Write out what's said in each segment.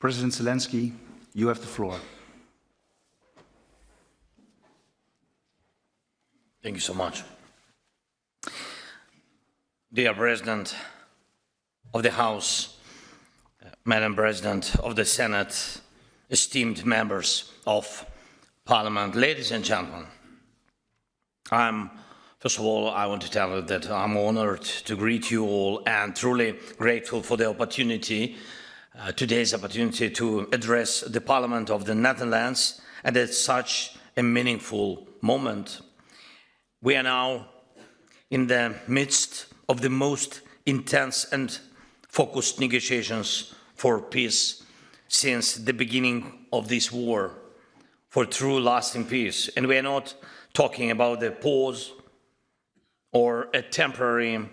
President Zelenskyy, you have the floor. Thank you so much. Dear President of the House, Madam President of the Senate, esteemed members of Parliament, ladies and gentlemen, first of all, I want to tell you that I'm honored to greet you all and truly grateful for the opportunity, today's opportunity to address the Parliament of the Netherlands, and at such a meaningful moment. We are now in the midst of the most intense and focused negotiations for peace since the beginning of this war, for true lasting peace. And we are not talking about a pause or a temporary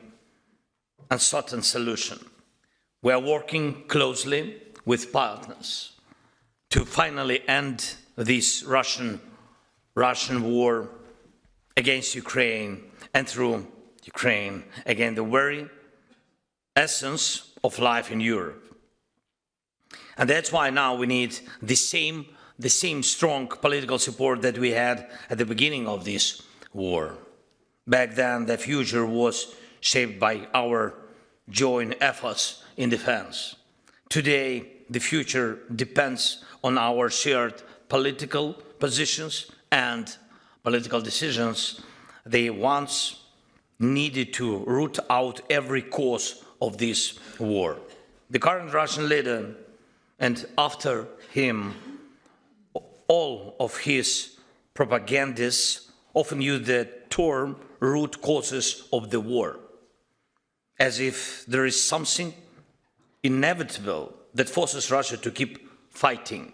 uncertain solution. We are working closely with partners to finally end this Russian war against Ukraine, and through Ukraine against the very essence of life in Europe. And that's why now we need the same strong political support that we had at the beginning of this war. Back then, the future was shaped by our joint efforts in defense. Today, the future depends on our shared political positions and political decisions. They once needed to root out every cause of this war. The current Russian leader, and after him, all of his propagandists often use the term root causes of the war, as if there is something inevitable that forces Russia to keep fighting,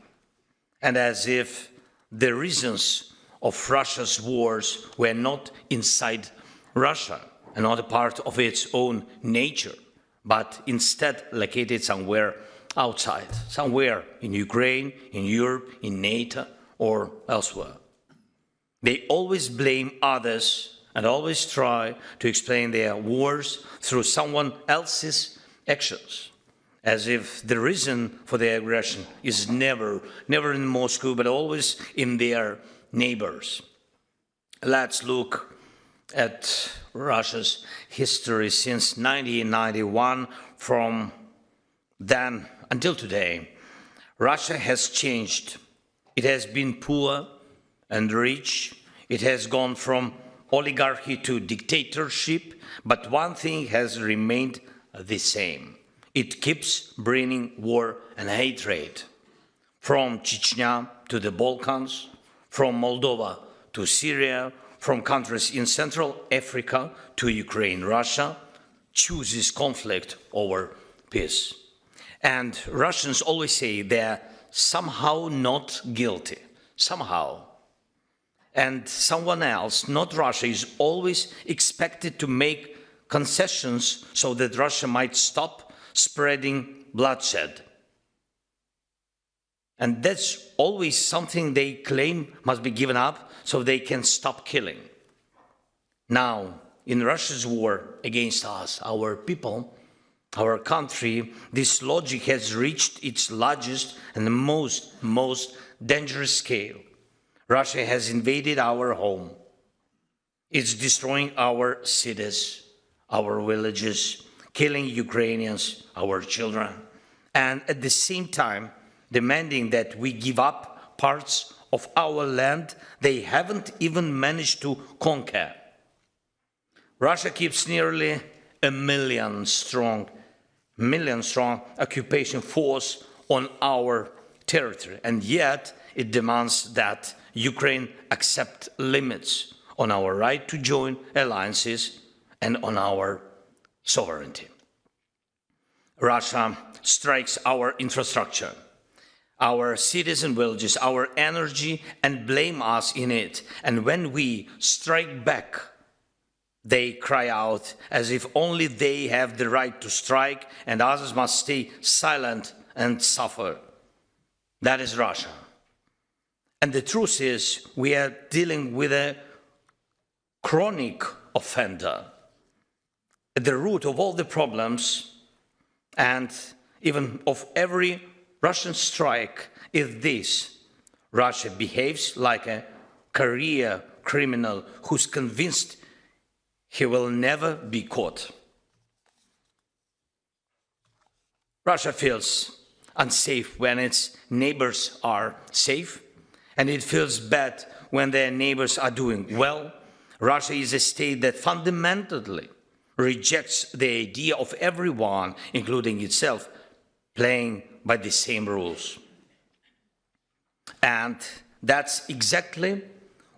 and as if the reasons of Russia's wars were not inside Russia and not a part of its own nature, but instead located somewhere outside, somewhere in Ukraine, in Europe, in NATO, or elsewhere. They always blame others and always try to explain their wars through someone else's actions, as if the reason for their aggression is never in Moscow, but always in their neighbors. Let's look at Russia's history since 1991. From then until today, Russia has changed. It has been poor and rich. It has gone from oligarchy to dictatorship, but one thing has remained the same. It keeps bringing war and hatred. From Chechnya to the Balkans, from Moldova to Syria, from countries in Central Africa to Ukraine, Russia chooses conflict over peace. And Russians always say they're somehow not guilty, somehow. And someone else, not Russia, is always expected to make concessions so that Russia might stop spreading bloodshed. And that's always something they claim must be given up so they can stop killing. Now, in Russia's war against us, our people, our country, this logic has reached its largest and most dangerous scale. Russia has invaded our home. It's destroying our cities, our villages, killing Ukrainians, our children, and at the same time demanding that we give up parts of our land they haven't even managed to conquer. Russia keeps nearly a million strong occupation force on our territory, and yet it demands that Ukraine accept limits on our right to join alliances and on our sovereignty. Russia strikes our infrastructure, our cities and villages, our energy, and blame us in it. And when we strike back, they cry out as if only they have the right to strike and others must stay silent and suffer. That is Russia. And the truth is, we are dealing with a chronic offender. At the root of all the problems and even of every Russian strike is this: Russia behaves like a career criminal who's convinced he will never be caught. Russia feels unsafe when its neighbors are safe, and it feels bad when their neighbors are doing well. Russia is a state that fundamentally rejects the idea of everyone, including itself, playing by the same rules. And that's exactly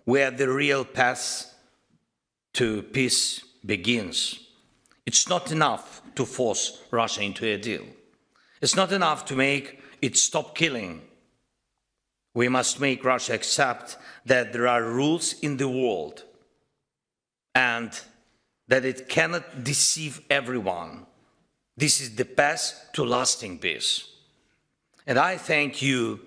where the real path to peace begins. It's not enough to force Russia into a deal. It's not enough to make it stop killing. We must make Russia accept that there are rules in the world and that it cannot deceive everyone. This is the path to lasting peace. And I thank you,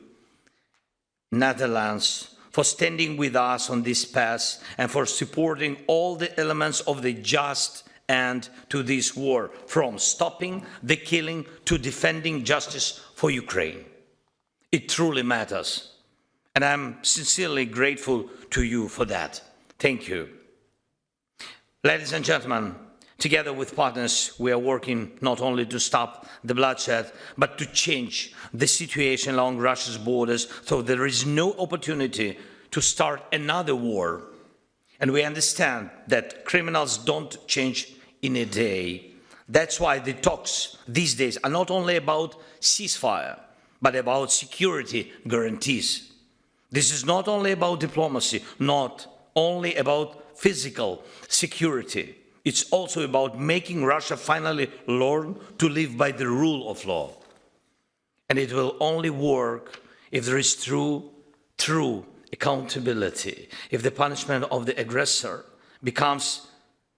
Netherlands, for standing with us on this path and for supporting all the elements of the just end to this war, from stopping the killing to defending justice for Ukraine. It truly matters, and I'm sincerely grateful to you for that. Thank you. Ladies and gentlemen, together with partners, we are working not only to stop the bloodshed, but to change the situation along Russia's borders so there is no opportunity to start another war. And we understand that criminals don't change in a day. That's why the talks these days are not only about ceasefire, but about security guarantees. This is not only about diplomacy, not only about physical security. It's also about making Russia finally learn to live by the rule of law. And it will only work if there is true accountability, if the punishment of the aggressor becomes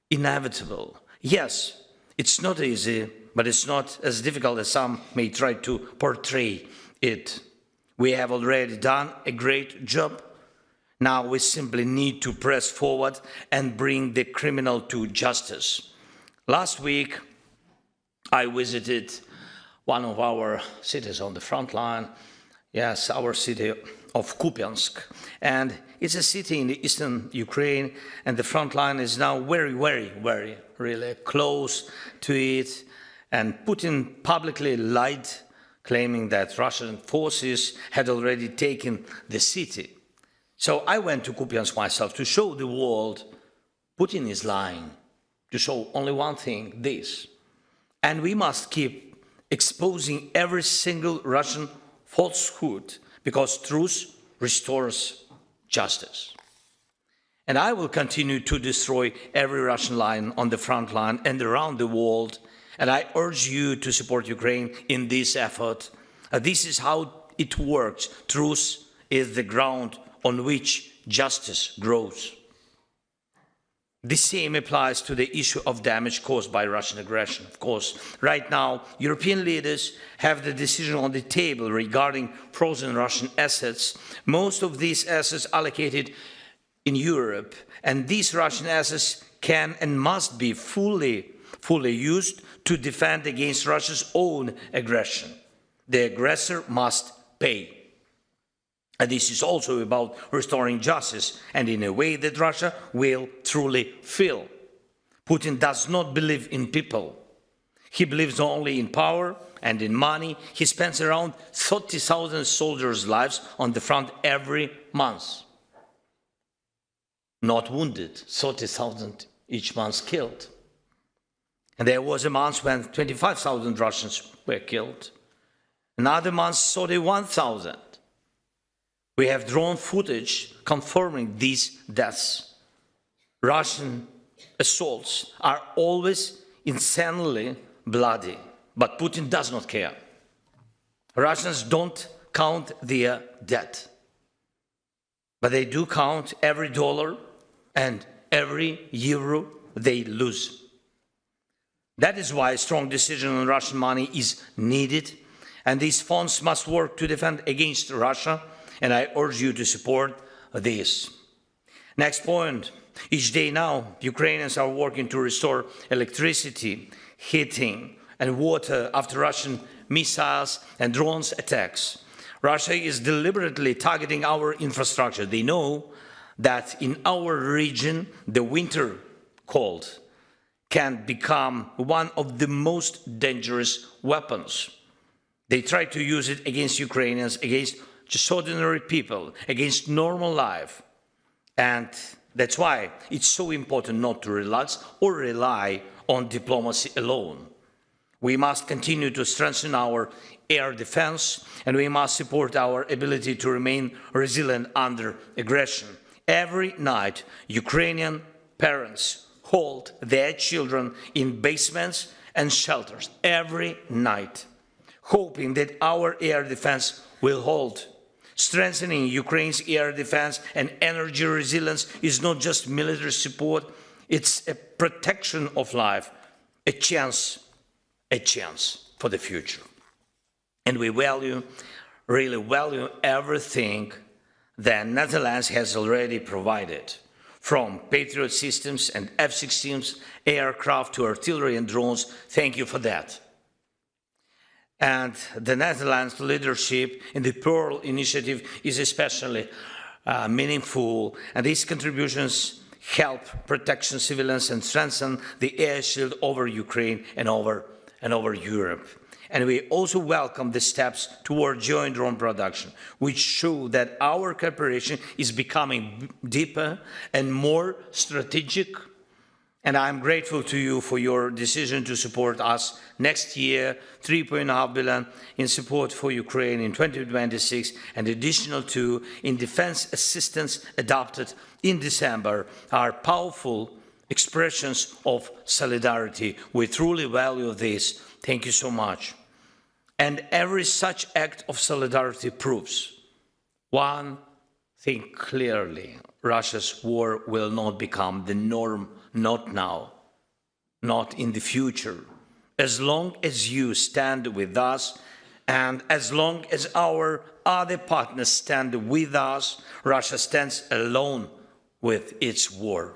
inevitable. Yes, it's not easy, but it's not as difficult as some may try to portray it. We have already done a great job. Now we simply need to press forward and bring the criminal to justice. Last week, I visited one of our cities on the front line, yes, our city of Kupiansk. And it's a city in the eastern Ukraine, and the front line is now very really close to it. And Putin publicly lied, claiming that Russian forces had already taken the city. So I went to Kupiansk myself to show the world Putin is lying, to show only one thing, this. And we must keep exposing every single Russian falsehood, because truth restores justice. And I will continue to destroy every Russian line on the front line and around the world. And I urge you to support Ukraine in this effort. This is how it works. Truth is the ground on which justice grows. The same applies to the issue of damage caused by Russian aggression. Of course, right now, European leaders have the decision on the table regarding frozen Russian assets. Most of these assets allocated in Europe, and these Russian assets can and must be fully used to defend against Russia's own aggression. The aggressor must pay. And this is also about restoring justice, and in a way that Russia will truly feel. Putin does not believe in people. He believes only in power and in money. He spends around 30,000 soldiers' lives on the front every month. Not wounded, 30,000 each month killed. And there was a month when 25,000 Russians were killed. Another month, 31,000. We have drone footage confirming these deaths. Russian assaults are always insanely bloody, but Putin does not care. Russians don't count their dead, but they do count every dollar and every euro they lose. That is why a strong decision on Russian money is needed, and these funds must work to defend against Russia. And I urge you to support this. Next point. Each day now, Ukrainians are working to restore electricity, heating, and water after Russian missiles and drones attacks. Russia is deliberately targeting our infrastructure. They know that in our region, the winter cold can become one of the most dangerous weapons. They try to use it against Ukrainians, against just ordinary people, against normal life. And that's why it's so important not to relax or rely on diplomacy alone. We must continue to strengthen our air defense, and we must support our ability to remain resilient under aggression. Every night, Ukrainian parents hold their children in basements and shelters, every night, hoping that our air defense will hold. Strengthening Ukraine's air defense and energy resilience is not just military support, it's a protection of life, a chance for the future. And we really value everything that Netherlands has already provided, from Patriot systems and F-16 aircraft to artillery and drones. Thank you for that. And the Netherlands' leadership in the Pearl Initiative is especially meaningful, and these contributions help protect civilians and strengthen the air shield over Ukraine and over Europe. And we also welcome the steps toward joint drone production, which show that our cooperation is becoming deeper and more strategic. And I'm grateful to you for your decision to support us next year, 3.5 billion in support for Ukraine in 2026, and additional 2 in defense assistance adopted in December are powerful expressions of solidarity. We truly value this. Thank you so much. And every such act of solidarity proves one thing clearly: Russia's war will not become the norm, not now, not in the future. As long as you stand with us, and as long as our other partners stand with us, Russia stands alone with its war.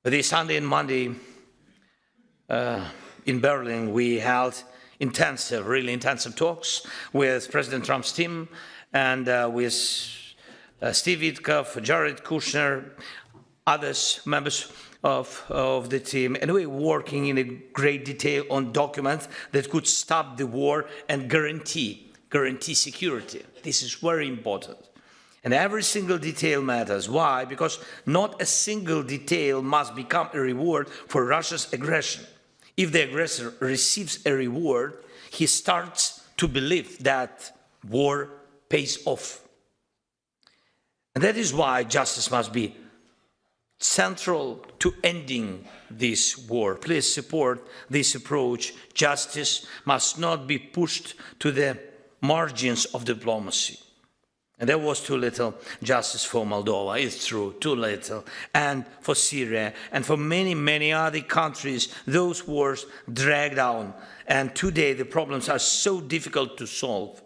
This Sunday and Monday in Berlin, we held really intensive talks with President Trump's team and with Steve Witkoff, Jared Kushner, others, members of the team, and we're working in a great detail on documents that could stop the war and guarantee security. This is very important. And every single detail matters. Why? Because not a single detail must become a reward for Russia's aggression. If the aggressor receives a reward, he starts to believe that war pays off. And that is why justice must be central to ending this war. Please support this approach. Justice must not be pushed to the margins of diplomacy. And there was too little justice for Moldova, it's true, too little. And for Syria, and for many, many other countries, those wars dragged on. And today the problems are so difficult to solve.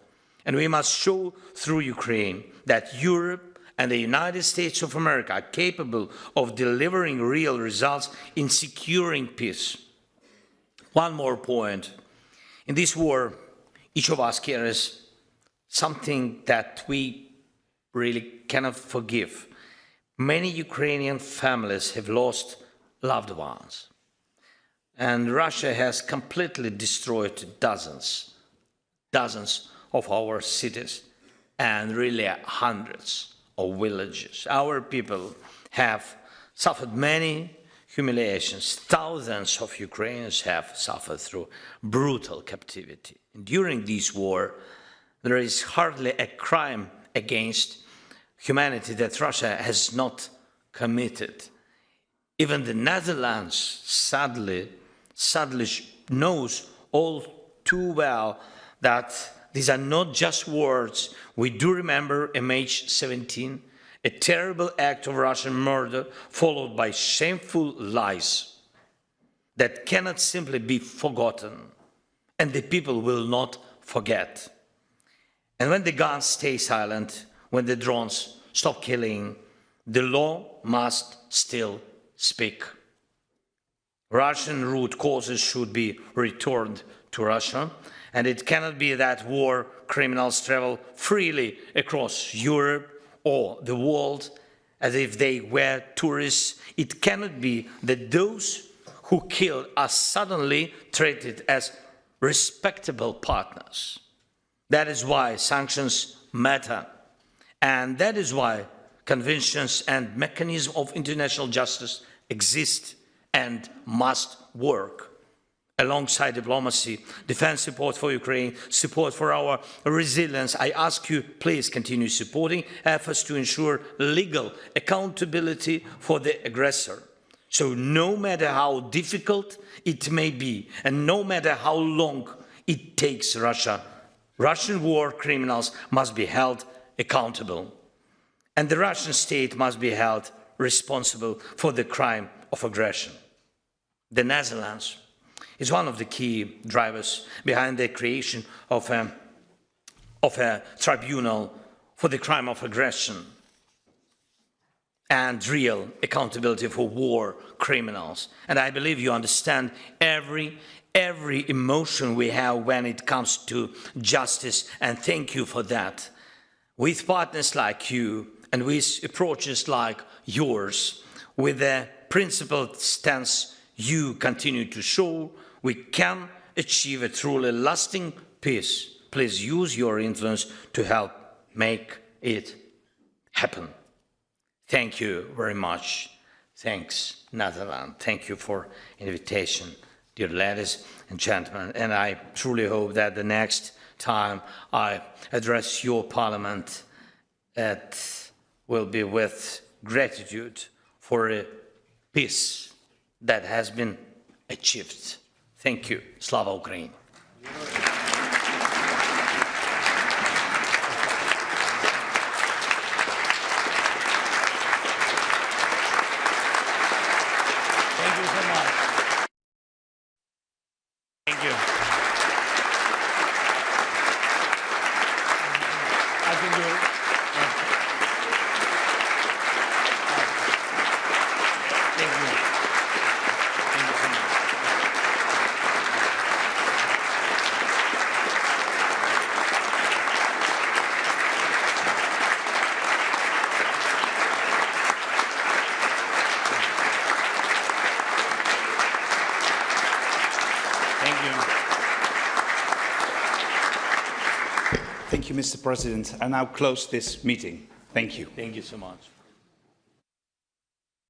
And we must show through Ukraine that Europe and the United States of America are capable of delivering real results in securing peace. One more point. In this war, each of us carries something that we really cannot forgive. Many Ukrainian families have lost loved ones. And Russia has completely destroyed dozens of our cities and really hundreds of villages. Our people have suffered many humiliations. Thousands of Ukrainians have suffered through brutal captivity. And during this war, there is hardly a crime against humanity that Russia has not committed. Even the Netherlands sadly knows all too well that these are not just words. We do remember MH17, a terrible act of Russian murder followed by shameful lies that cannot simply be forgotten, and the people will not forget. And when the guns stay silent, when the drones stop killing, the law must still speak. Russian root causes should be returned to Russia, and it cannot be that war criminals travel freely across Europe or the world as if they were tourists. It cannot be that those who killed are suddenly treated as respectable partners. That is why sanctions matter, and that is why conventions and mechanisms of international justice exist and must work. Alongside diplomacy, defense support for Ukraine, support for our resilience, I ask you, please continue supporting efforts to ensure legal accountability for the aggressor. So no matter how difficult it may be, and no matter how long it takes Russian war criminals must be held accountable. And the Russian state must be held responsible for the crime of aggression. The Netherlands is one of the key drivers behind the creation of a tribunal for the crime of aggression and real accountability for war criminals. And I believe you understand every emotion we have when it comes to justice, and thank you for that. With partners like you and with approaches like yours, with the principled stance you continue to show, we can achieve a truly lasting peace. Please use your influence to help make it happen. Thank you very much. Thanks, Netherlands. Thank you for invitation, dear ladies and gentlemen. And I truly hope that the next time I address your parliament, it will be with gratitude for a peace that has been achieved. Thank you. Slava Ukraini. Thank you so much. Thank you. I can do it. Thank you. Thank you so much. Thank you. Thank you, Mr. President. I now close this meeting. Thank you. Thank you so much.